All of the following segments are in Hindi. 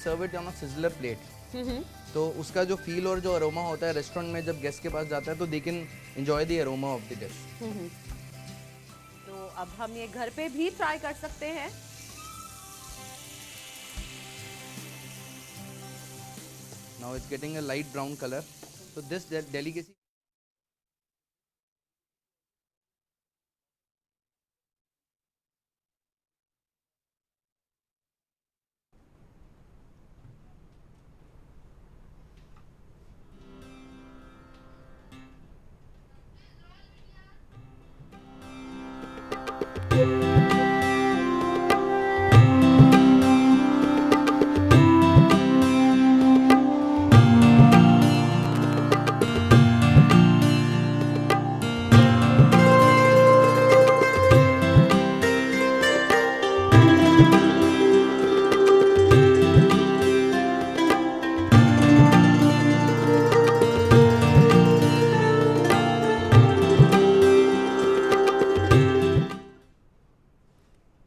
Serve it on a sizzler plate. तो उसका जो फील और जो अरोमा होता है रेस्टोरेंट में जब गेस्ट के पास जाता है तो they can enjoy the aroma of the dish. तो अब हम ये घर पे भी ट्राई कर सकते हैं। Now it's getting a light brown colour. तो दिस डेलिकेसी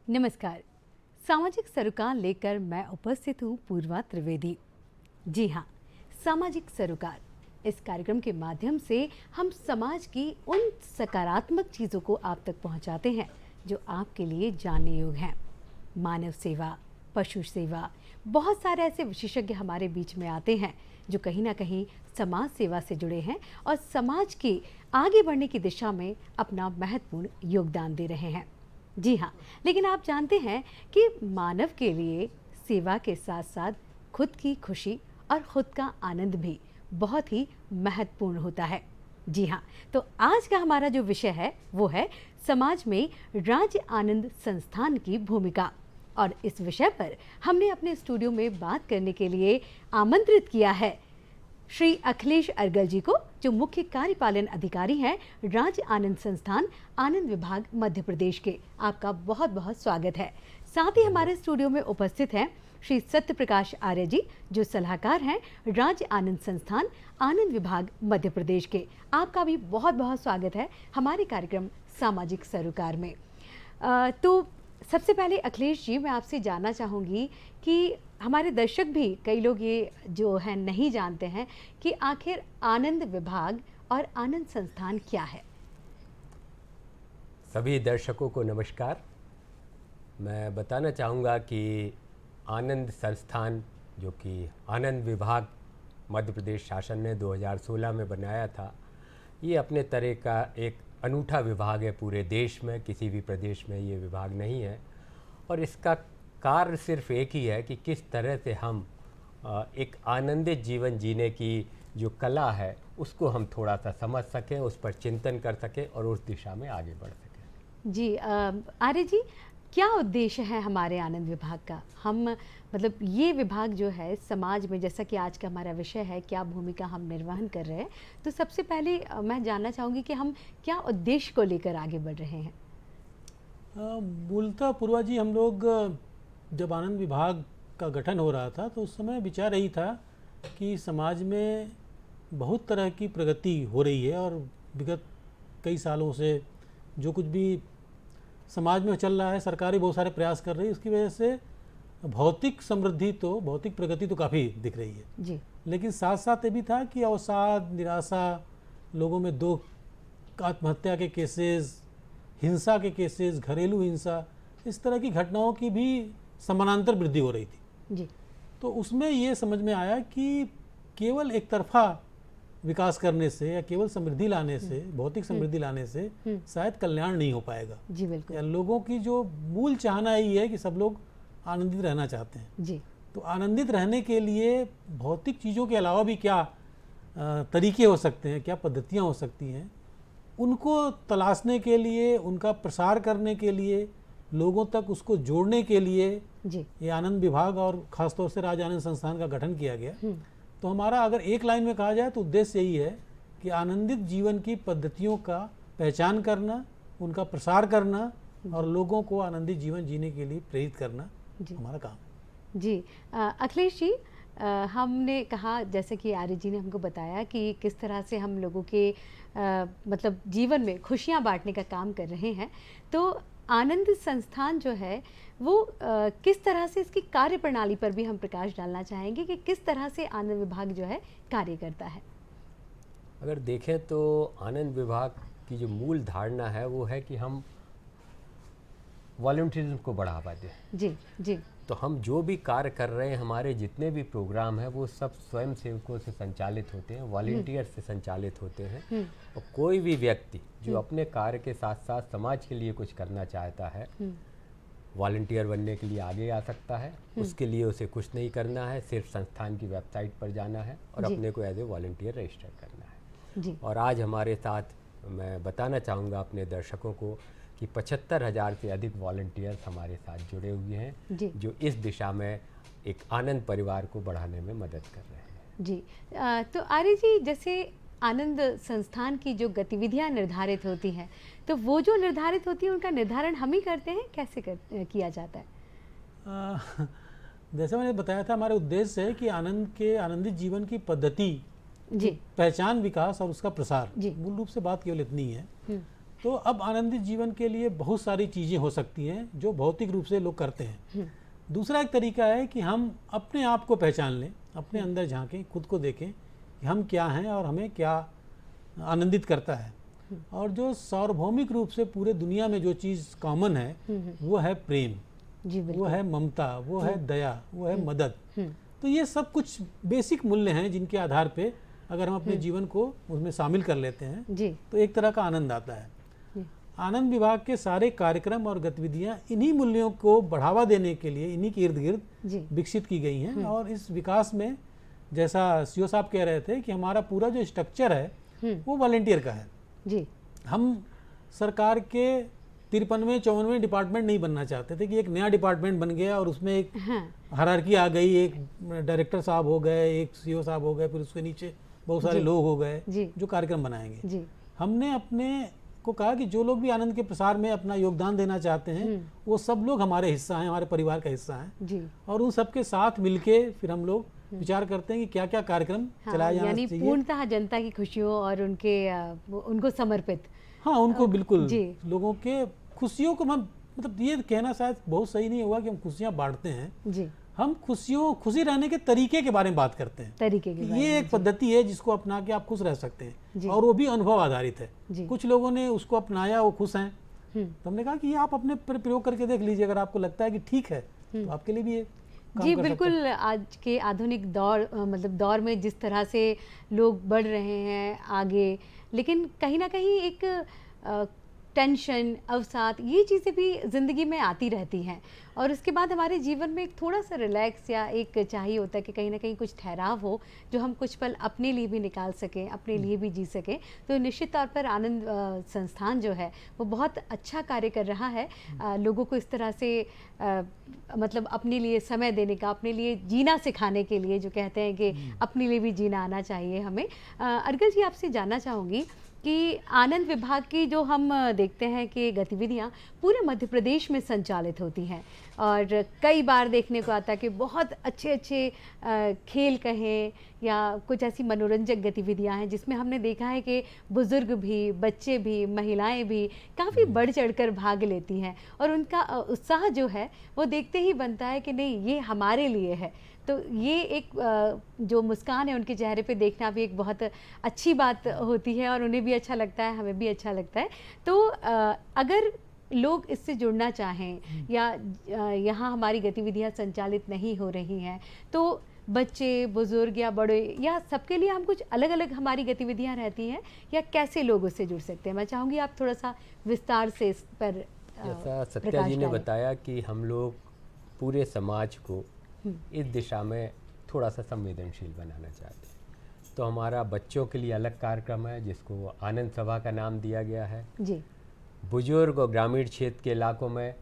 नमस्कार। सामाजिक सरोकार लेकर मैं उपस्थित हूँ पूर्वा त्रिवेदी। जी हाँ, सामाजिक सरोकार इस कार्यक्रम के माध्यम से हम समाज की उन सकारात्मक चीज़ों को आप तक पहुँचाते हैं जो आपके लिए जानने योग्य हैं। मानव सेवा, पशु सेवा, बहुत सारे ऐसे विशेषज्ञ हमारे बीच में आते हैं जो कहीं ना कहीं समाज सेवा से जुड़े हैं और समाज के आगे बढ़ने की दिशा में अपना महत्वपूर्ण योगदान दे रहे हैं। जी हाँ, लेकिन आप जानते हैं कि मानव के लिए सेवा के साथ साथ खुद की खुशी और खुद का आनंद भी बहुत ही महत्वपूर्ण होता है। जी हाँ, तो आज का हमारा जो विषय है वो है समाज में राज्य आनंद संस्थान की भूमिका। और इस विषय पर हमने अपने स्टूडियो में बात करने के लिए आमंत्रित किया है श्री अखिलेश अर्गल जी को, जो मुख्य कार्यपालन अधिकारी हैं राज्य आनंद संस्थान आनंद विभाग मध्य प्रदेश के। आपका बहुत बहुत स्वागत है। साथ ही हमारे स्टूडियो में उपस्थित हैं श्री सत्य प्रकाश आर्य जी, जो सलाहकार हैं राज्य आनंद संस्थान आनंद विभाग मध्य प्रदेश के। आपका भी बहुत बहुत स्वागत है हमारे कार्यक्रम सामाजिक सरोकार में। तो सबसे पहले अखिलेश जी, मैं आपसे जानना चाहूँगी कि हमारे दर्शक भी, कई लोग ये जो है नहीं जानते हैं कि आखिर आनंद विभाग और आनंद संस्थान क्या है। सभी दर्शकों को नमस्कार। मैं बताना चाहूँगा कि आनंद संस्थान, जो कि आनंद विभाग मध्य प्रदेश शासन ने 2016 में बनाया था, ये अपने तरह का एक अनूठा विभाग है। पूरे देश में किसी भी प्रदेश में ये विभाग नहीं है और इसका कार्य सिर्फ एक ही है कि किस तरह से हम एक आनंदित जीवन जीने की जो कला है उसको हम थोड़ा सा समझ सकें, उस पर चिंतन कर सकें और उस दिशा में आगे बढ़ सकें। जी आर्य जी, क्या उद्देश्य है हमारे आनंद विभाग का? हम मतलब ये विभाग जो है समाज में, जैसा कि आज का हमारा विषय है, क्या भूमिका हम निर्वहन कर रहे हैं, तो सबसे पहले मैं जानना चाहूँगी कि हम क्या उद्देश्य को लेकर आगे बढ़ रहे हैं। मूलतः पूर्वा जी, हम लोग जब आनंद विभाग का गठन हो रहा था तो उस समय विचार यही था कि समाज में बहुत तरह की प्रगति हो रही है और विगत कई सालों से जो कुछ भी समाज में चल रहा है, सरकार भी बहुत सारे प्रयास कर रही है। इसकी वजह से भौतिक समृद्धि तो, भौतिक प्रगति तो काफ़ी दिख रही है जी, लेकिन साथ साथ ये भी था कि अवसाद, निराशा, लोगों में दुख, आत्महत्या के केसेस, हिंसा के केसेस, घरेलू हिंसा, इस तरह की घटनाओं की भी समानांतर वृद्धि हो रही थी। जी, तो उसमें ये समझ में आया कि केवल एक तरफा विकास करने से या केवल समृद्धि लाने से, भौतिक समृद्धि लाने से शायद कल्याण नहीं हो पाएगा। जी बिल्कुल। या लोगों की जो मूल चाहना यही है कि सब लोग आनंदित रहना चाहते हैं। जी, तो आनंदित रहने के लिए भौतिक चीज़ों के अलावा भी क्या तरीके हो सकते हैं, क्या पद्धतियाँ हो सकती हैं, उनको तलाशने के लिए, उनका प्रसार करने के लिए, लोगों तक उसको जोड़ने के लिए जी, ये आनंद विभाग और ख़ासतौर से राज्य आनंद संस्थान का गठन किया गया। तो हमारा अगर एक लाइन में कहा जाए तो उद्देश्य यही है कि आनंदित जीवन की पद्धतियों का पहचान करना, उनका प्रसार करना और लोगों को आनंदित जीवन जीने के लिए प्रेरित करना हमारा काम है। जी। अखिलेश जी, हमने कहा, जैसे कि आर्य जी ने हमको बताया कि किस तरह से हम लोगों के मतलब जीवन में खुशियां बांटने का काम कर रहे हैं। तो आनंद संस्थान जो है वो किस तरह से इसकी कार्य प्रणाली पर भी हम प्रकाश डालना चाहेंगे कि किस तरह से आनंद विभाग जो है कार्य करता है। अगर देखें तो आनंद विभाग की जो मूल धारणा है वो है कि हम वॉलंटियरिज्म को बढ़ावा दें। जी जी। तो हम जो भी कार्य कर रहे हैं, हमारे जितने भी प्रोग्राम हैं वो सब स्वयं सेवकों से संचालित होते हैं, वॉलंटियर से संचालित होते हैं। और कोई भी व्यक्ति जो अपने कार्य के साथ साथ समाज के लिए कुछ करना चाहता है, वॉलंटियर बनने के लिए आगे आ सकता है। उसके लिए उसे कुछ नहीं करना है, सिर्फ संस्थान की वेबसाइट पर जाना है और अपने को एज ए वॉलंटियर रजिस्टर करना है। जी। और आज हमारे साथ मैं बताना चाहूँगा अपने दर्शकों को कि 75,000 से अधिक वॉलंटियर्स हमारे साथ जुड़े हुए हैं, जी। जो इस दिशा में एक आनंद परिवार को बढ़ाने में मदद कर रहे हैं। जी। तो आर्य जी, जैसे आनंद संस्थान की जो गतिविधियां निर्धारित होती हैं, तो वो जो निर्धारित होती है उनका निर्धारण हम ही करते हैं, कैसे किया जाता है? जैसे मैंने बताया था, हमारे उद्देश्य है कि आनंदित जीवन की पद्धति, जी पहचान, विकास और उसका प्रसार। जी। मूल रूप से बात केवल इतनी है। तो अब आनंदित जीवन के लिए बहुत सारी चीज़ें हो सकती हैं जो भौतिक रूप से लोग करते हैं। दूसरा एक तरीका है कि हम अपने आप को पहचान लें, अपने अंदर झांकें, खुद को देखें कि हम क्या हैं और हमें क्या आनंदित करता है। और जो सार्वभौमिक रूप से पूरे दुनिया में जो चीज़ कॉमन है वो है प्रेम, जी वो बिल्कुल। है ममता, वो है दया, वो है मदद। तो ये सब कुछ बेसिक मूल्य हैं जिनके आधार पे अगर हम अपने जीवन को उसमें शामिल कर लेते हैं जी तो एक तरह का आनंद आता है। आनंद विभाग के सारे कार्यक्रम और गतिविधियां इन्हीं मूल्यों को बढ़ावा देने के लिए, इन्हीं के इर्द गिर्द जी विकसित की गई हैं। और इस विकास में, जैसा सीओ साहब कह रहे थे, कि हमारा पूरा जो स्ट्रक्चर है वो वॉलंटियर का है। जी। हम सरकार के 53वें 54वें डिपार्टमेंट नहीं बनना चाहते थे कि एक नया डिपार्टमेंट बन गया और उसमें एक हायरार्की आ गई, एक डायरेक्टर साहब हो गए, एक सीओ साहब हो गए, फिर उसके नीचे बहुत सारे लोग हो गए जो कार्यक्रम बनाएंगे। जी। हमने अपने को कहा कि जो लोग भी आनंद के प्रसार में अपना योगदान देना चाहते हैं वो सब लोग हमारे हिस्सा हैं, हमारे परिवार का हिस्सा हैं। जी। और उन सबके साथ मिलके फिर हम लोग विचार करते हैं कि क्या क्या कार्यक्रम चलाया जाना यानी चाहिए। पूर्णतः जनता की खुशियों और उनको समर्पित। हाँ, उनको बिल्कुल जी। लोगों के खुशियों को हम, मतलब ये कहना शायद बहुत सही नहीं होगा कि हम खुशियाँ बांटते हैं। जी। हम खुशी रहने के तरीके के बारे में बात करते हैं। तरीके के बारे ये एक पद्धति है जिसको अपना के आप खुश रह सकते जी। हैं, और वो भी अनुभव आधारित है। जी। कुछ लोगों ने उसको अपनाया, वो खुश हैं। तो हमने कहा कि ये आप अपने पर प्रयोग करके देख लीजिए, अगर आपको लगता है कि ठीक है तो आपके लिए भी ये काम जी कर सकते बिल्कुल। आज के आधुनिक दौर में जिस तरह से लोग बढ़ रहे हैं आगे, लेकिन कहीं ना कहीं एक टेंशन, अवसाद, ये चीज़ें भी ज़िंदगी में आती रहती हैं। और उसके बाद हमारे जीवन में एक थोड़ा सा रिलैक्स या एक चाहिए होता है कि कहीं ना कहीं कुछ ठहराव हो, जो हम कुछ पल अपने लिए भी निकाल सकें, अपने लिए भी जी सकें। तो निश्चित तौर पर आनंद संस्थान जो है वो बहुत अच्छा कार्य कर रहा है, लोगों को इस तरह से मतलब अपने लिए समय देने का, अपने लिए जीना सिखाने के लिए, जो कहते हैं कि अपने लिए भी जीना आना चाहिए हमें। अर्गल जी, आपसे जानना चाहूँगी कि आनंद विभाग की जो हम देखते हैं कि गतिविधियां पूरे मध्य प्रदेश में संचालित होती हैं, और कई बार देखने को आता है कि बहुत अच्छे अच्छे खेल कहें या कुछ ऐसी मनोरंजक गतिविधियां हैं जिसमें हमने देखा है कि बुज़ुर्ग भी, बच्चे भी, महिलाएं भी काफ़ी बढ़ चढ़कर भाग लेती हैं, और उनका उत्साह जो है वो देखते ही बनता है कि नहीं, ये हमारे लिए है। तो ये एक जो मुस्कान है उनके चेहरे पे देखना भी एक बहुत अच्छी बात होती है, और उन्हें भी अच्छा लगता है, हमें भी अच्छा लगता है। तो अगर लोग इससे जुड़ना चाहें या यहाँ हमारी गतिविधियाँ संचालित नहीं हो रही हैं, तो बच्चे, बुजुर्ग या बड़े, या सबके लिए हम कुछ अलग अलग हमारी गतिविधियाँ रहती हैं, या कैसे लोग उससे जुड़ सकते हैं? मैं चाहूँगी आप थोड़ा सा विस्तार से इस पर जैसा सत्या जी ने बताया कि हम लोग पूरे समाज को इस दिशा में थोड़ा सा संवेदनशील बनाना चाहते हैं। तो हमारा बच्चों के लिए अलग कार्यक्रम है जिसको आनंद सभा का नाम दिया गया है। जी। बुजुर्ग और ग्रामीण क्षेत्र के इलाकों में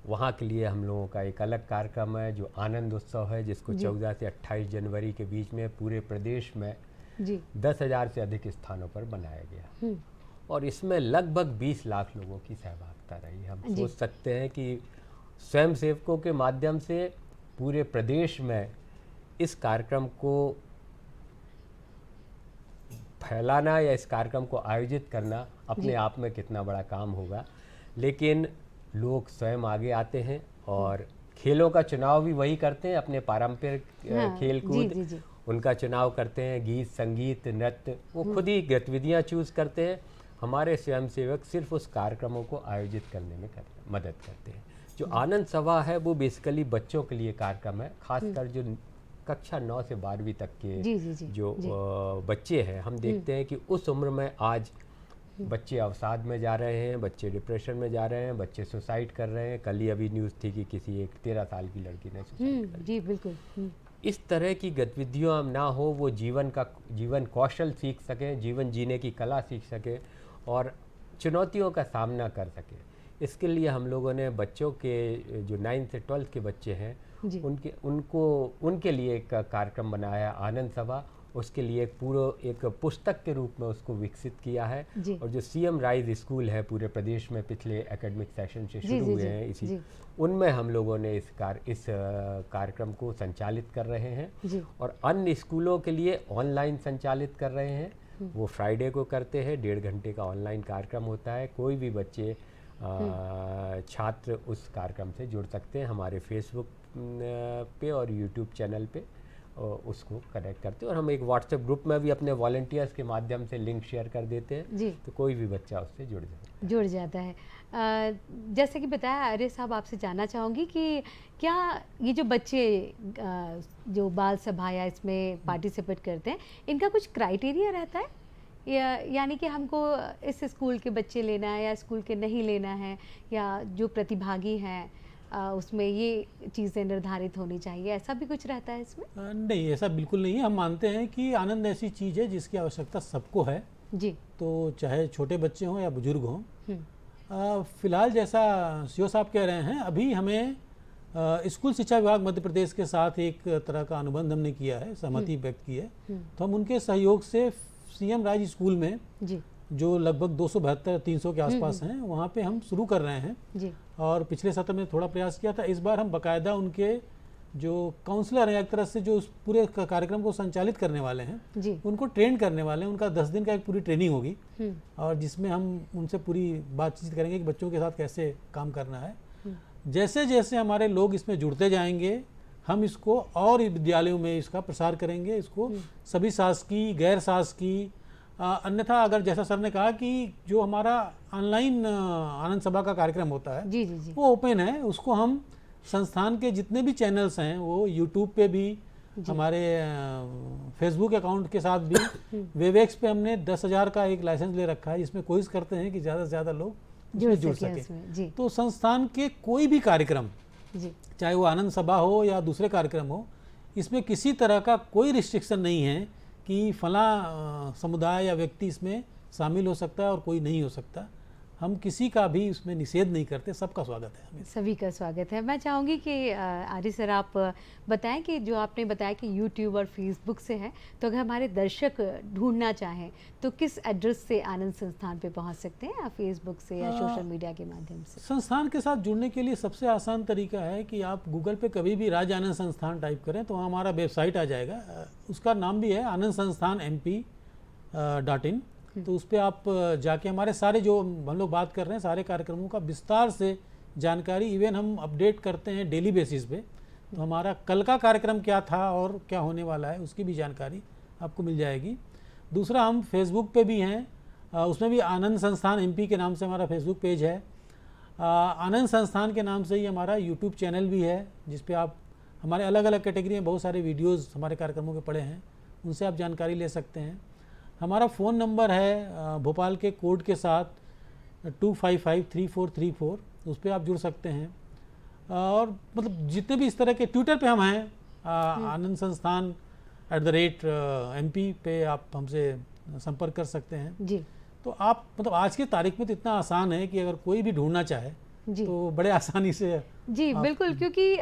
वहाँ के लिए हम लोगों का एक अलग कार्यक्रम है जो आनंद उत्सव है, जिसको 14 से 28 जनवरी के बीच में पूरे प्रदेश में 10,000 से अधिक स्थानों पर बनाया गया, और इसमें लगभग 20 लाख लोगों की सहभागिता रही। हम सोच सकते हैं कि स्वयं सेवकों के माध्यम से पूरे प्रदेश में इस कार्यक्रम को फैलाना या इस कार्यक्रम को आयोजित करना अपने आप में कितना बड़ा काम होगा। लेकिन लोग स्वयं आगे आते हैं और खेलों का चुनाव भी वही करते हैं, अपने पारंपरिक हाँ, खेल जी, कूद जी, जी। उनका चुनाव करते हैं, गीत संगीत नृत्य वो खुद ही गतिविधियां चूज करते हैं। हमारे स्वयंसेवक सिर्फ उस कार्यक्रमों को आयोजित करने में मदद करते हैं। जो आनंद सभा है वो बेसिकली बच्चों के लिए कार्यक्रम है, खासकर जो कक्षा 9 से 12वीं तक के जी, जी, जी, जो बच्चे हैं। हम देखते हैं कि उस उम्र में आज बच्चे अवसाद में जा रहे हैं, बच्चे डिप्रेशन में जा रहे हैं, बच्चे सुसाइड कर रहे हैं। कल ही अभी न्यूज़ थी कि किसी एक 13 साल की लड़की ने सुसाइड कर जी बिल्कुल। इस तरह की गतिविधियों ना हो, वो जीवन कौशल सीख सकें, जीवन जीने की कला सीख सकें और चुनौतियों का सामना कर सकें। इसके लिए हम लोगों ने बच्चों के जो 9th से 12th के बच्चे हैं उनके लिए एक कार्यक्रम बनाया आनंद सभा। उसके लिए एक पुस्तक के रूप में उसको विकसित किया है और जो सीएम राइज स्कूल है पूरे प्रदेश में पिछले एकेडमिक सेशन से शुरू हुए हैं इसी उनमें हम लोगों ने इस कार्यक्रम को संचालित कर रहे हैं और अन्य स्कूलों के लिए ऑनलाइन संचालित कर रहे हैं। वो फ्राइडे को करते हैं, 1.5 घंटे का ऑनलाइन कार्यक्रम होता है। कोई भी बच्चे छात्र उस कार्यक्रम से जुड़ सकते हैं। हमारे फेसबुक पे और यूट्यूब चैनल पे उसको कनेक्ट करते हैं और हम एक व्हाट्सएप ग्रुप में भी अपने वॉलंटियर्स के माध्यम से लिंक शेयर कर देते हैं, तो कोई भी बच्चा उससे जुड़ जाता है। जैसे कि बताया आर्य साहब, आपसे जानना चाहूँगी कि क्या ये जो बच्चे जो बाल सभा या इसमें पार्टिसिपेट करते हैं, इनका कुछ क्राइटेरिया रहता है यानी कि हमको इस स्कूल के बच्चे लेना है या स्कूल के नहीं लेना है, या जो प्रतिभागी हैं उसमें ये चीज़ें निर्धारित होनी चाहिए, ऐसा भी कुछ रहता है इसमें? नहीं, ऐसा बिल्कुल नहीं है। हम मानते हैं कि आनंद ऐसी चीज़ है जिसकी आवश्यकता सबको है जी। तो चाहे छोटे बच्चे हों या बुजुर्ग हों। फिलहाल जैसा सीओ साहब कह रहे हैं, अभी हमें स्कूल शिक्षा विभाग मध्य प्रदेश के साथ एक तरह का अनुबंध हमने किया है, सहमति व्यक्त की है। तो हम उनके सहयोग से सीएम राइज स्कूल में जी जो लगभग 272-300 के आसपास हैं, वहाँ पे हम शुरू कर रहे हैं जी। और पिछले सत्र में थोड़ा प्रयास किया था। इस बार हम बाकायदा उनके जो काउंसलर हैं, एक तरह से जो उस पूरे कार्यक्रम को संचालित करने वाले हैं जी, उनको ट्रेन करने वाले हैं। उनका 10 दिन का एक पूरी ट्रेनिंग होगी और जिसमें हम उनसे पूरी बातचीत करेंगे कि बच्चों के साथ कैसे काम करना है। जैसे जैसे हमारे लोग इसमें जुड़ते जाएंगे, हम इसको और विद्यालयों में इसका प्रसार करेंगे। इसको सभी शासकीय, गैर शासकीय, अन्यथा अगर जैसा सर ने कहा कि जो हमारा ऑनलाइन आनंद सभा का कार्यक्रम होता है जी, जी, जी। वो ओपन है। उसको हम संस्थान के जितने भी चैनल्स हैं, वो यूट्यूब पे भी, हमारे फेसबुक अकाउंट के साथ भी, वेबएक्स पे हमने 10,000 का एक लाइसेंस ले रखा है, जिसमें कोशिश करते हैं कि ज़्यादा से ज़्यादा लोग जुड़ सके। तो संस्थान के कोई भी कार्यक्रम, चाहे वो आनंद सभा हो या दूसरे कार्यक्रम हो, इसमें किसी तरह का कोई रिस्ट्रिक्शन नहीं है कि फला समुदाय या व्यक्ति इसमें शामिल हो सकता है और कोई नहीं हो सकता। हम किसी का भी उसमें निषेध नहीं करते, सबका स्वागत है हमें। सभी का स्वागत है। मैं चाहूँगी कि आर्य सर आप बताएं कि जो आपने बताया कि यूट्यूब और फेसबुक से है, तो अगर हमारे दर्शक ढूंढना चाहें तो किस एड्रेस से आनंद संस्थान पे पहुंच सकते हैं, या फेसबुक से या सोशल मीडिया के माध्यम से? संस्थान के साथ जुड़ने के लिए सबसे आसान तरीका है कि आप गूगल पे कभी भी राज्य आनंद संस्थान टाइप करें तो हमारा वेबसाइट आ जाएगा। उसका नाम भी है आनंद संस्थान MP.in। तो उस पर आप जाके हमारे सारे जो हम लोग बात कर रहे हैं सारे कार्यक्रमों का विस्तार से जानकारी, इवन हम अपडेट करते हैं डेली बेसिस पे। तो हमारा कल का कार्यक्रम क्या था और क्या होने वाला है उसकी भी जानकारी आपको मिल जाएगी। दूसरा, हम फेसबुक पे भी हैं, उसमें भी आनंद संस्थान MP के नाम से हमारा फेसबुक पेज है। आनंद संस्थान के नाम से ही हमारा यूट्यूब चैनल भी है, जिस पे आप हमारे अलग अलग कैटेगरी में बहुत सारे वीडियोज़ हमारे कार्यक्रमों के पड़े हैं, उनसे आप जानकारी ले सकते हैं। हमारा फ़ोन नंबर है भोपाल के कोड के साथ 2553434, उस पर आप जुड़ सकते हैं। और मतलब जितने भी इस तरह के, ट्विटर पे हम हैं आनंद संस्थान @MP पे आप हमसे संपर्क कर सकते हैं जी। तो आप मतलब आज की तारीख में तो इतना आसान है कि अगर कोई भी ढूंढना चाहे तो बड़े आसानी से जी बिल्कुल, क्योंकि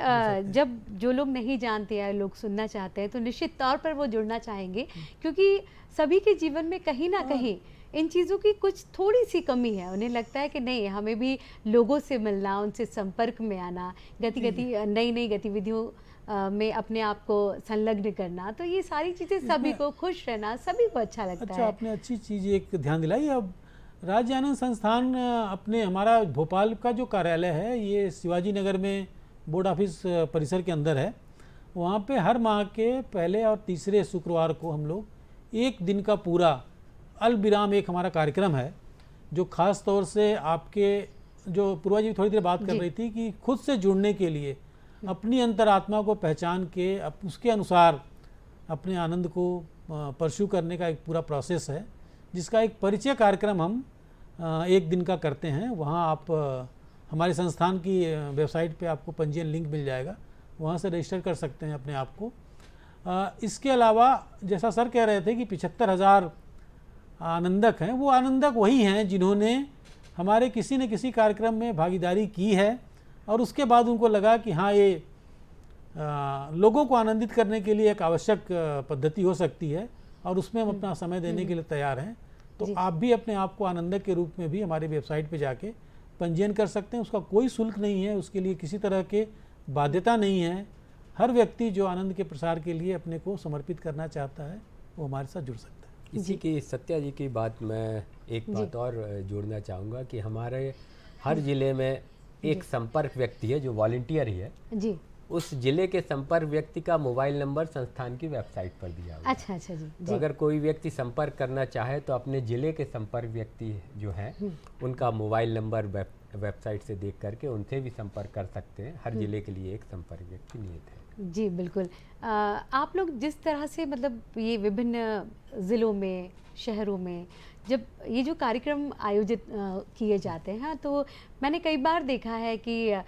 जब जो लोग नहीं जानते या लोग सुनना चाहते हैं तो निश्चित तौर पर वो जुड़ना चाहेंगे, क्योंकि सभी के जीवन में कहीं ना कहीं इन चीज़ों की कुछ थोड़ी सी कमी है। उन्हें लगता है कि नहीं, हमें भी लोगों से मिलना, उनसे संपर्क में आना, नई नई गतिविधियों में अपने आप को संलग्न करना, तो ये सारी चीज़ें सभी को खुश रहना, सभी को अच्छा लगता है। आपने अच्छी चीज़ एक ध्यान दिलाई। अब राज्य आनंद संस्थान अपने हमारा भोपाल का जो कार्यालय है ये शिवाजी नगर में बोर्ड ऑफिस परिसर के अंदर है। वहाँ पे हर माह के पहले और तीसरे शुक्रवार को हम लोग एक दिन का पूरा अलविराम एक हमारा कार्यक्रम है, जो खास तौर से आपके जो पूर्वा जी थोड़ी देर बात कर रही थी कि खुद से जुड़ने के लिए अपनी अंतरात्मा को पहचान के उसके अनुसार अपने आनंद को परस्यू करने का एक पूरा प्रोसेस है, जिसका एक परिचय कार्यक्रम हम एक दिन का करते हैं। वहाँ आप हमारे संस्थान की वेबसाइट पे आपको पंजीयन लिंक मिल जाएगा, वहाँ से रजिस्टर कर सकते हैं अपने आप को। इसके अलावा जैसा सर कह रहे थे कि 75,000 आनंदक हैं, वो आनंदक वही हैं जिन्होंने हमारे किसी न किसी कार्यक्रम में भागीदारी की है और उसके बाद उनको लगा कि हाँ ये लोगों को आनंदित करने के लिए एक आवश्यक पद्धति हो सकती है और उसमें हम अपना समय देने के लिए तैयार हैं। तो आप भी अपने आप को आनंदक के रूप में भी हमारी वेबसाइट पे जाके पंजीयन कर सकते हैं। उसका कोई शुल्क नहीं है, उसके लिए किसी तरह के बाध्यता नहीं है। हर व्यक्ति जो आनंद के प्रसार के लिए अपने को समर्पित करना चाहता है वो हमारे साथ जुड़ सकता है। इसी की सत्या जी की बात मैं एक बात और जोड़ना चाहूँगा कि हमारे हर ज़िले में एक संपर्क व्यक्ति है जो वॉलंटियर ही है जी। उस जिले के संपर्क व्यक्ति का मोबाइल नंबर संस्थान की वेबसाइट पर दिया हुआ है। अच्छा अच्छा जी तो अगर कोई व्यक्ति संपर्क करना चाहे तो अपने जिले के संपर्क व्यक्ति जो हैं उनका मोबाइल नंबर वेबसाइट से देख करके उनसे भी संपर्क कर सकते हैं। हर जिले के लिए एक संपर्क व्यक्ति नियत है। जी बिल्कुल। आप लोग जिस तरह से मतलब ये विभिन्न ज़िलों में, शहरों में जब ये जो कार्यक्रम आयोजित किए जाते हैं तो मैंने कई बार देखा है कि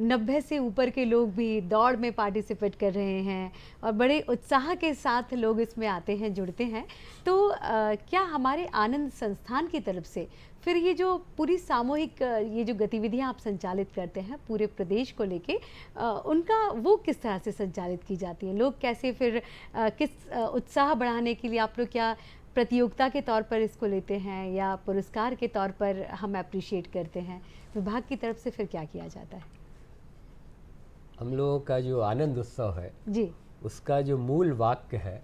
90 से ऊपर के लोग भी दौड़ में पार्टिसिपेट कर रहे हैं और बड़े उत्साह के साथ लोग इसमें आते हैं, जुड़ते हैं। तो क्या हमारे आनंद संस्थान की तरफ से फिर ये जो पूरी सामूहिक ये जो गतिविधियां आप संचालित करते हैं पूरे प्रदेश को लेके, उनका वो किस तरह से संचालित की जाती है? लोग कैसे फिर किस उत्साह बढ़ाने के लिए आप लोग क्या प्रतियोगिता के तौर पर इसको लेते हैं या पुरस्कार के तौर पर हम अप्रिशिएट करते हैं? विभाग की तरफ से फिर क्या किया जाता है? हम लोगों का जो आनंद उत्सव है जी, उसका जो मूल वाक्य है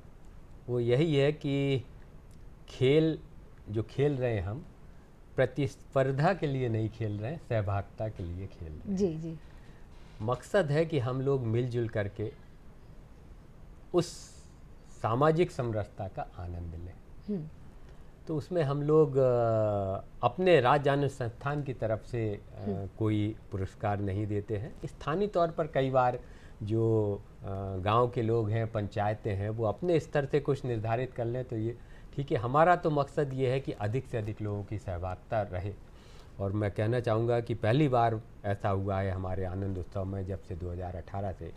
वो यही है कि खेल जो खेल रहे हैं हम प्रतिस्पर्धा के लिए नहीं खेल रहे हैं, सहभागिता के लिए खेल रहे हैं। जी जी। मकसद है कि हम लोग मिलजुल करके उस सामाजिक समरसता का आनंद लें। तो उसमें हम लोग अपने राज्य आनंद संस्थान की तरफ से कोई पुरस्कार नहीं देते हैं। स्थानीय तौर पर कई बार जो गांव के लोग हैं, पंचायतें हैं, वो अपने स्तर से कुछ निर्धारित कर लें तो ये ठीक है। हमारा तो मकसद ये है कि अधिक से अधिक लोगों की सहभागिता रहे। और मैं कहना चाहूँगा कि पहली बार ऐसा हुआ है हमारे आनंद उत्सव में जब से 2018 से,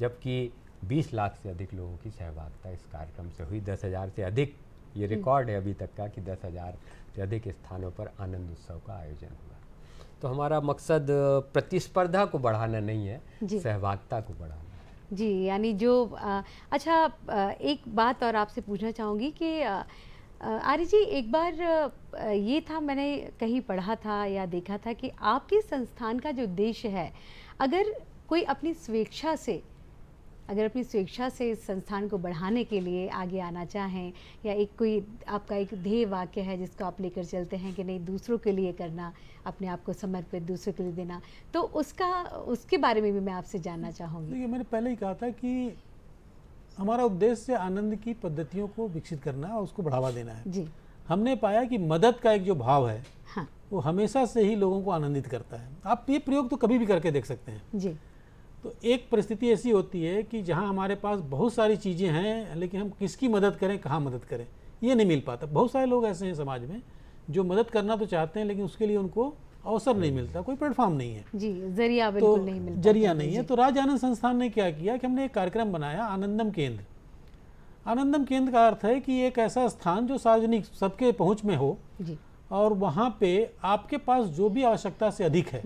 जबकि 20 लाख से अधिक लोगों की सहभागिता इस कार्यक्रम से हुई। 10,000 से अधिक ये रिकॉर्ड है अभी तक का कि 10,000 से अधिक स्थानों पर आनंद उत्सव का आयोजन हुआ। तो हमारा मकसद प्रतिस्पर्धा को बढ़ाना नहीं है, सहभागिता को बढ़ाना है। जी, यानी जो अच्छा एक बात और आपसे पूछना चाहूँगी कि आर्य जी, एक बार ये था, मैंने कहीं पढ़ा था या देखा था कि आपके संस्थान का जो उद्देश्य है, अगर कोई अपनी स्वेच्छा से इस संस्थान को बढ़ाने के लिए आगे आना चाहें या एक कोई आपका एक ध्येय वाक्य है जिसको आप लेकर चलते हैं कि नहीं दूसरों के लिए करना, अपने आप को समर्पित दूसरों के लिए देना, तो उसके बारे में भी मैं आपसे जानना चाहूँगी। देखिए, मैंने पहले ही कहा था कि हमारा उद्देश्य आनंद की पद्धतियों को विकसित करना और उसको बढ़ावा देना है। जी। हमने पाया कि मदद का एक जो भाव है, हाँ, वो हमेशा से ही लोगों को आनंदित करता है। आप ये प्रयोग तो कभी भी करके देख सकते हैं। जी। तो एक परिस्थिति ऐसी होती है कि जहां हमारे पास बहुत सारी चीज़ें हैं लेकिन हम किसकी मदद करें, कहाँ मदद करें, ये नहीं मिल पाता। बहुत सारे लोग ऐसे हैं समाज में जो मदद करना तो चाहते हैं लेकिन उसके लिए उनको अवसर नहीं मिलता, कोई प्लेटफॉर्म नहीं है। जी, जरिया बिल्कुल नहीं मिलता। जरिया नहीं है। तो राज्य आनंद संस्थान ने क्या किया कि हमने एक कार्यक्रम बनाया, आनंदम केंद्र। आनंदम केंद्र का अर्थ है कि एक ऐसा स्थान जो सार्वजनिक सबके पहुंच में हो जी। और वहाँ पे आपके पास जो भी आवश्यकता से अधिक है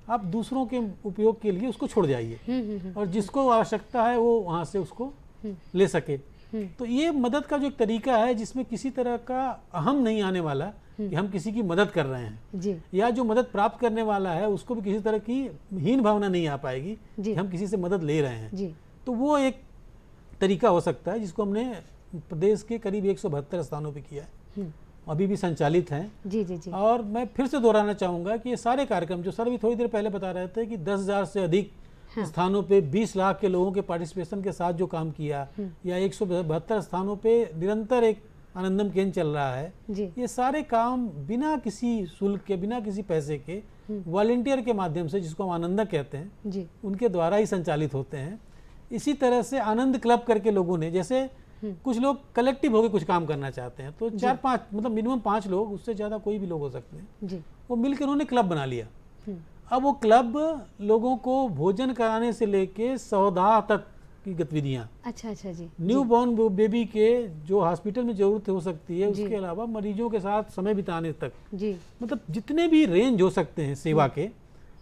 आप दूसरों के उपयोग के लिए उसको छोड़ जाइए और जिसको आवश्यकता है वो वहाँ से उसको ले सके। तो ये मदद का जो एक तरीका है जिसमें किसी तरह का अहम नहीं आने वाला कि हम किसी की मदद कर रहे हैं जी। या जो मदद प्राप्त करने वाला है उसको भी किसी तरह की हीन भावना नहीं आ पाएगी कि हम किसी से मदद ले रहे हैं जी। तो वो एक तरीका हो सकता है जिसको हमने प्रदेश के करीब 172 स्थानों पे किया है। अभी भी संचालित हैं। जी जी जी। और मैं फिर से दोहराना चाहूँगा कि ये सारे कार्यक्रम जो सर भी थोड़ी देर पहले बता रहे थे कि 10,000 से अधिक स्थानों पे 20 लाख के लोगों के पार्टिसिपेशन के साथ जो काम किया, या 172 स्थानों पे निरंतर एक आनंदम केंद्र चल रहा है, जी। ये सारे काम बिना किसी शुल्क के, बिना किसी पैसे के, वॉलंटियर के माध्यम से, जिसको हम आनंदक कहते हैं, जी उनके द्वारा ही संचालित होते हैं। इसी तरह से आनंद क्लब करके लोगों ने, जैसे कुछ लोग कलेक्टिव होकर कुछ काम करना चाहते हैं, तो 4-5 मतलब मिनिमम 5 लोग, उससे ज़्यादा कोई भी लोग हो सकते हैं, जी। वो मिलकर उन्होंने क्लब बना लिया। अब वो क्लब लोगों को भोजन कराने से लेके सौदा तक की गतिविधियाँ, अच्छा अच्छा जी। न्यू बॉर्न बेबी के जो हॉस्पिटल में जरूरत हो सकती है, उसके अलावा मरीजों के साथ समय बिताने तक, जी। मतलब जितने भी रेंज हो सकते हैं सेवा के,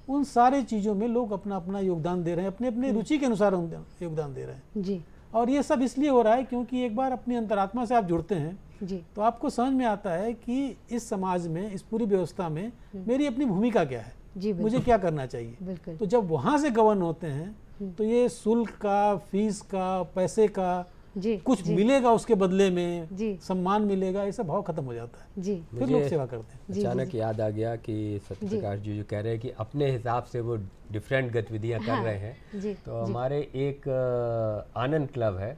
उन सारे चीज़ों में लोग अपना अपना योगदान दे रहे हैं, अपने अपने रुचि के अनुसार योगदान दे रहे हैं। जी और ये सब इसलिए हो रहा है क्योंकि एक बार अपनी अंतरात्मा से आप जुड़ते हैं जी। तो आपको समझ में आता है कि इस समाज में, इस पूरी व्यवस्था में मेरी अपनी भूमिका क्या है, जी मुझे क्या करना चाहिए। बिल्कुल। तो जब वहाँ से गवर्न होते हैं तो ये शुल्क का, फीस का, पैसे का जी कुछ मिलेगा उसके बदले में, जी। सम्मान मिलेगा, ये सब भाव खत्म हो जाता है, जी। फिर लोग सेवा करते हैं। अचानक याद आ गया कि सत्यप्रकाश जी जो कह रहे हैं कि अपने हिसाब से वो डिफरेंट गतिविधियां कर रहे हैं, जी तो हमारे एक आनंद क्लब है,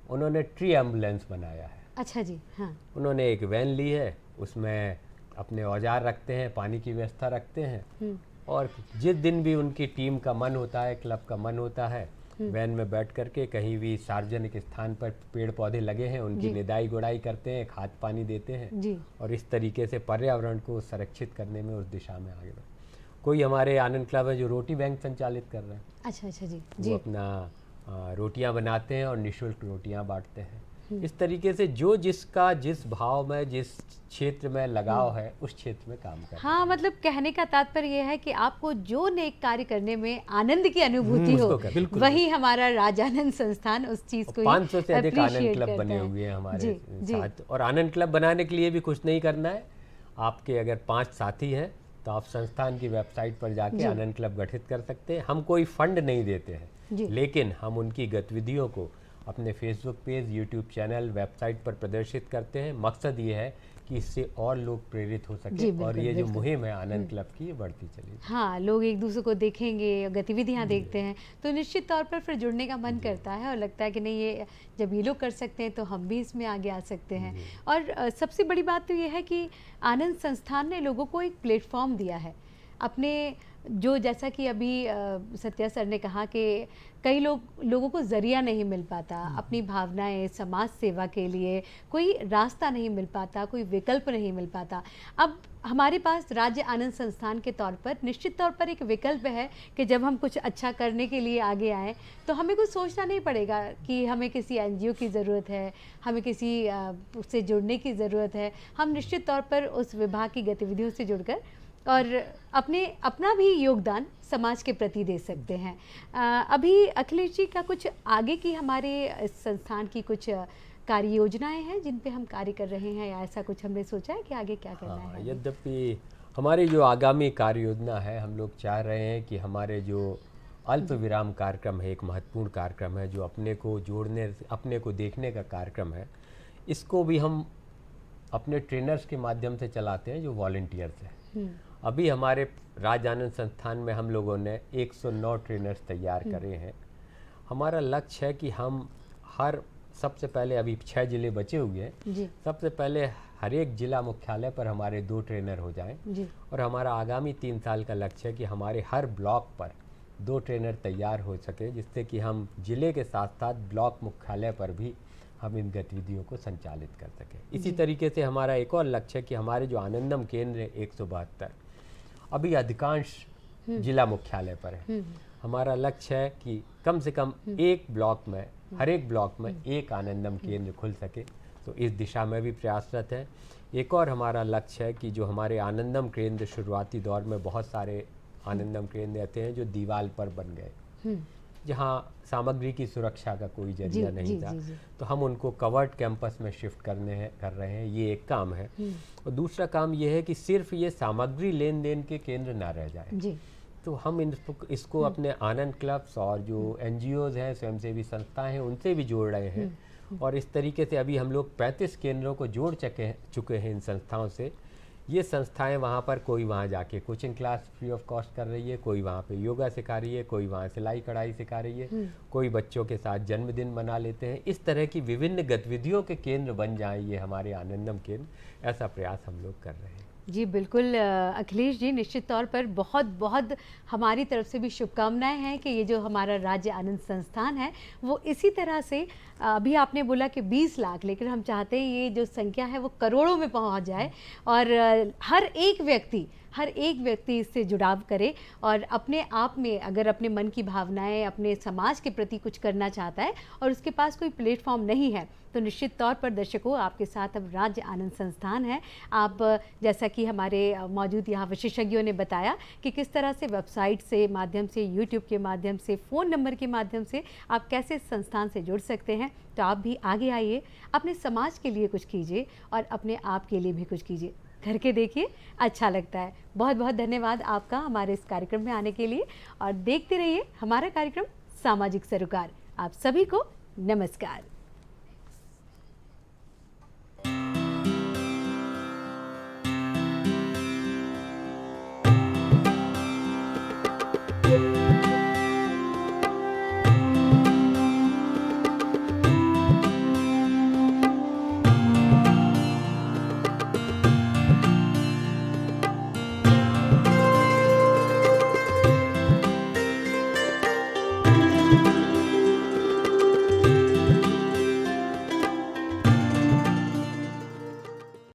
उन्होंने ट्री एम्बुलेंस बनाया है। अच्छा जी। हाँ। उन्होंने एक वैन ली है, उसमें अपने औजार रखते हैं, पानी की व्यवस्था रखते हैं, और जिस दिन भी उनकी टीम का मन होता है, क्लब का मन होता है, वैन में बैठ करके कहीं भी सार्वजनिक स्थान पर पेड़ पौधे लगे हैं उनकी निदाई गुड़ाई करते हैं, खाद पानी देते हैं, जी। और इस तरीके से पर्यावरण को संरक्षित करने में उस दिशा में आगे बढ़े। कोई हमारे आनंद क्लब है जो रोटी बैंक संचालित कर रहे हैं, अच्छा अच्छा जी। वो जी। अपना रोटियां बनाते हैं और निःशुल्क रोटियां बांटते हैं। इस तरीके से जो जिसका जिस भाव में, जिस क्षेत्र में लगाव है, उस क्षेत्र में काम कर। हाँ, मतलब कहने का तात्पर्य यह है कि आपको जो नेक कार्य करने में आनंद की अनुभूति हो, वही हमारा राजानंद संस्थान उस चीज को 500 से अधिक आनंद appreciate क्लब करता बने है। हुए हैं हमारे जी, जी। साथ। और आनंद क्लब बनाने के लिए भी कुछ नहीं करना है, आपके अगर 5 साथी हैं तो आप संस्थान की वेबसाइट पर जाके आनंद क्लब गठित कर सकते हैं। हम कोई फंड नहीं देते हैं, लेकिन हम उनकी गतिविधियों को अपने Facebook page, YouTube channel, website पर प्रदर्शित करते हैं। मकसद ये है कि इससे और लोग प्रेरित हो सके, और ये जो मुहिम है आनंद क्लब की, ये बढ़ती चली। हाँ, लोग एक दूसरे को देखेंगे, गतिविधियाँ देखते हैं, तो निश्चित तौर पर फिर जुड़ने का मन करता है और लगता है कि नहीं, ये जब ये लोग कर सकते हैं तो हम भी इसमें आगे आ सकते हैं। और सबसे बड़ी बात तो ये है कि आनंद संस्थान ने लोगों को एक प्लेटफॉर्म दिया है अपने, जो जैसा कि अभी सत्या सर ने कहा कि कई लोगों को ज़रिया नहीं मिल पाता, अपनी भावनाएं, समाज सेवा के लिए कोई रास्ता नहीं मिल पाता, कोई विकल्प नहीं मिल पाता। अब हमारे पास राज्य आनंद संस्थान के तौर पर निश्चित तौर पर एक विकल्प है कि जब हम कुछ अच्छा करने के लिए आगे आएँ तो हमें कुछ सोचना नहीं पड़ेगा कि हमें किसी NGO की ज़रूरत है, हमें किसी उससे जुड़ने की ज़रूरत है। हम निश्चित तौर पर उस विभाग की गतिविधियों से जुड़कर और अपना भी योगदान समाज के प्रति दे सकते हैं। अभी अखिलेश जी का कुछ आगे की हमारे संस्थान की कुछ कार्य योजनाएं हैं जिन पे हम कार्य कर रहे हैं, या ऐसा कुछ हमने सोचा है कि आगे क्या करना है? यद्यपि हमारी जो आगामी कार्य योजना है, हम लोग चाह रहे हैं कि हमारे जो अल्प विराम कार्यक्रम है, एक महत्वपूर्ण कार्यक्रम है जो अपने को जोड़ने, अपने को देखने का कार्यक्रम है, इसको भी हम अपने ट्रेनर्स के माध्यम से चलाते हैं जो वॉलंटियर्स हैं। अभी हमारे राज्य आनंद संस्थान में हम लोगों ने 109 ट्रेनर्स तैयार करे हैं। हमारा लक्ष्य है कि हम सबसे पहले, अभी 6 जिले बचे हुए हैं, सबसे पहले हर एक जिला मुख्यालय पर हमारे 2 ट्रेनर हो जाएं, और हमारा आगामी 3 साल का लक्ष्य है कि हमारे हर ब्लॉक पर 2 ट्रेनर तैयार हो सके, जिससे कि हम जिले के साथ साथ ब्लॉक मुख्यालय पर भी हम इन गतिविधियों को संचालित कर सकें। इसी तरीके से हमारा एक और लक्ष्य है कि हमारे जो आनंदम केंद्र है 172, अभी अधिकांश जिला मुख्यालय पर है। हमारा लक्ष्य है कि कम से कम एक ब्लॉक में, हर एक ब्लॉक में एक आनंदम केंद्र खुल सके, तो इस दिशा में भी प्रयासरत है। एक और हमारा लक्ष्य है कि जो हमारे आनंदम केंद्र शुरुआती दौर में बहुत सारे आनंदम केंद्र रहते हैं जो दीवार पर बन गए, जहाँ सामग्री की सुरक्षा का कोई जरिया नहीं था, तो हम उनको कवर्ड कैंपस में शिफ्ट कर रहे हैं। ये एक काम है। और दूसरा काम ये है कि सिर्फ ये सामग्री लेन देन के केंद्र ना रह जाए, तो हम इसको अपने आनंद क्लब्स और जो NGOs हैं, स्वयंसेवी संस्थाएं हैं, उनसे भी जोड़ रहे हैं, और इस तरीके से अभी हम लोग 35 केंद्रों को जोड़ चुके हैं इन संस्थाओं से। ये संस्थाएं वहाँ पर, कोई वहाँ जाके coaching class free of cost कर रही है, कोई वहाँ पे योगा सिखा रही है, कोई वहाँ सिलाई कढ़ाई सिखा रही है, कोई बच्चों के साथ जन्मदिन मना लेते हैं। इस तरह की विभिन्न गतिविधियों के केंद्र बन जाएं ये हमारे आनंदम केंद्र, ऐसा प्रयास हम लोग कर रहे हैं। जी बिल्कुल अखिलेश जी, निश्चित तौर पर बहुत बहुत हमारी तरफ से भी शुभकामनाएं हैं कि ये जो हमारा राज्य आनंद संस्थान है वो इसी तरह से, अभी आपने बोला कि 20 लाख, लेकिन हम चाहते हैं ये जो संख्या है वो करोड़ों में पहुंच जाए और हर एक व्यक्ति इससे जुड़ाव करे और अपने आप में अगर अपने मन की भावनाएं, अपने समाज के प्रति कुछ करना चाहता है और उसके पास कोई प्लेटफॉर्म नहीं है, तो निश्चित तौर पर दर्शकों आपके साथ अब राज्य आनंद संस्थान है। आप जैसा कि हमारे मौजूद यहाँ विशेषज्ञों ने बताया कि किस तरह से वेबसाइट से माध्यम से, यूट्यूब के माध्यम से, फ़ोन नंबर के माध्यम से आप कैसे इस संस्थान से जुड़ सकते हैं, तो आप भी आगे आइए, अपने समाज के लिए कुछ कीजिए और अपने आप के लिए भी कुछ कीजिए, करके देखिए, अच्छा लगता है। बहुत बहुत धन्यवाद आपका हमारे इस कार्यक्रम में आने के लिए और देखते रहिए हमारा कार्यक्रम सामाजिक सरोकार। आप सभी को नमस्कार।